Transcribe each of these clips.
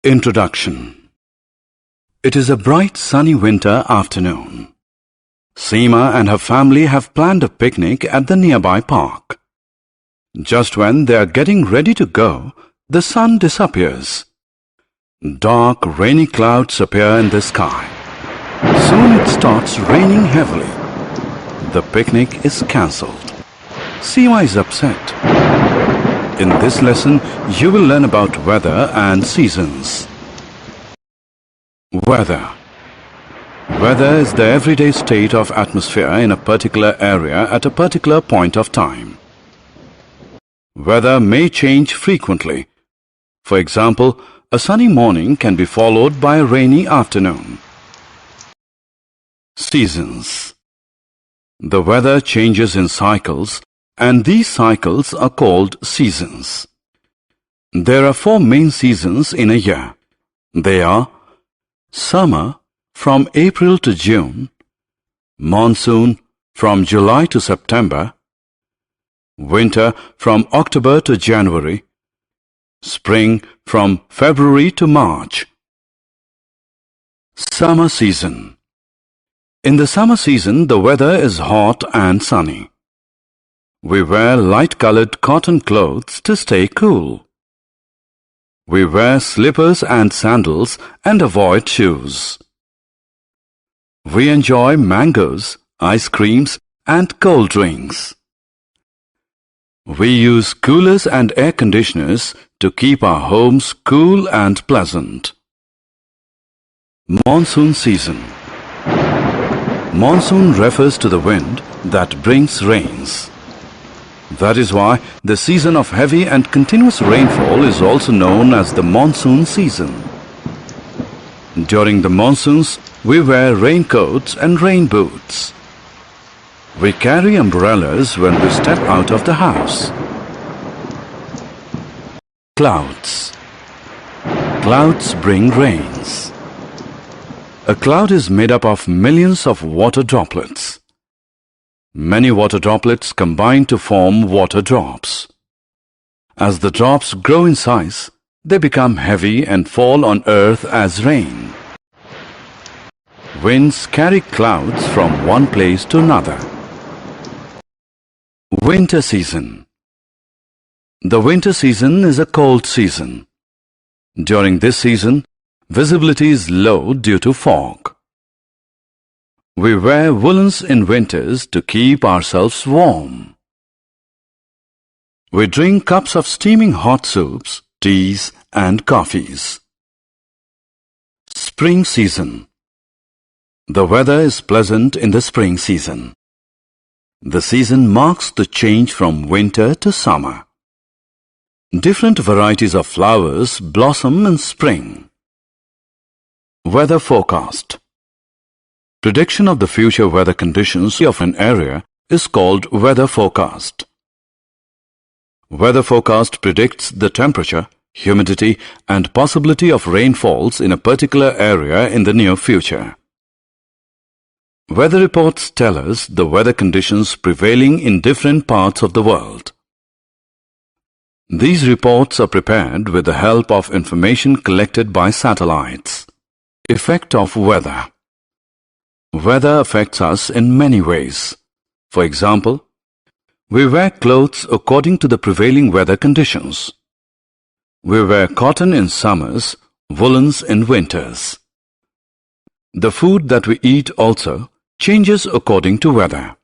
Introduction. It is a bright sunny winter afternoon. Seema and her family have planned a picnic at the nearby park. Just when they are getting ready to go, the sun disappears. Dark, rainy clouds appear in the sky. Soon it starts raining heavily. The picnic is cancelled. Seema is upset. In this lesson, you will learn about weather and seasons. Weather. Weather is the everyday state of atmosphere in a particular area at a particular point of time. Weather may change frequently. For example, a sunny morning can be followed by a rainy afternoon. Seasons. The weather changes in cycles, and these cycles are called seasons. There are 4 main seasons in a year. They are summer from April to June, monsoon from July to September, winter from October to January, spring from February to March. Summer season. In the summer season, the weather is hot and sunny. We wear light-colored cotton clothes to stay cool. We wear slippers and sandals and avoid shoes. We enjoy mangoes, ice creams, and cold drinks. We use coolers and air conditioners to keep our homes cool and pleasant. Monsoon season. Monsoon refers to the wind that brings rains. That is why the season of heavy and continuous rainfall is also known as the monsoon season. During the monsoons, we wear raincoats and rain boots. We carry umbrellas when we step out of the house. Clouds. Clouds bring rains. A cloud is made up of millions of water droplets. Many water droplets combine to form water drops. As the drops grow in size, they become heavy and fall on earth as rain. Winds carry clouds from one place to another. Winter season. The winter season is a cold season. During this season, visibility is low due to fog. We wear woolens in winters to keep ourselves warm. We drink cups of steaming hot soups, teas, and coffees. Spring season. The weather is pleasant in the spring season. The season marks the change from winter to summer. Different varieties of flowers blossom in spring. Weather forecast. Prediction of the future weather conditions of an area is called weather forecast. Weather forecast predicts the temperature, humidity, and possibility of rainfalls in a particular area in the near future. Weather reports tell us the weather conditions prevailing in different parts of the world. These reports are prepared with the help of information collected by satellites. Effect of weather. Weather affects us in many ways. For example, we wear clothes according to the prevailing weather conditions. We wear cotton in summers, woolens in winters. The food that we eat also changes according to weather.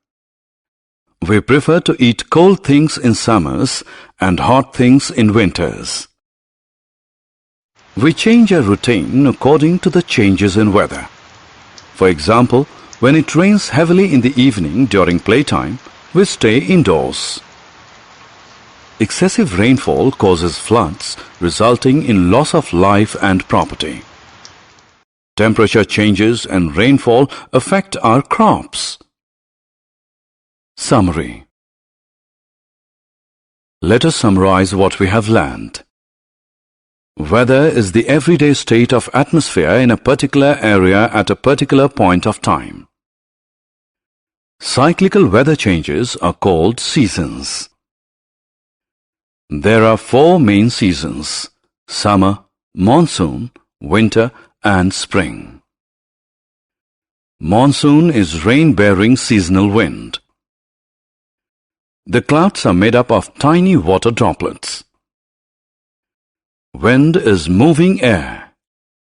We prefer to eat cold things in summers and hot things in winters. We change our routine according to the changes in weather. For example, when it rains heavily in the evening during playtime, we stay indoors. Excessive rainfall causes floods, resulting in loss of life and property. Temperature changes and rainfall affect our crops. Summary. Let us summarize what we have learned. Weather is the everyday state of atmosphere in a particular area at a particular point of time. Cyclical weather changes are called seasons. There are 4 main seasons: summer, monsoon, winter and spring. Monsoon is rain-bearing seasonal wind. The clouds are made up of tiny water droplets. Wind is moving air.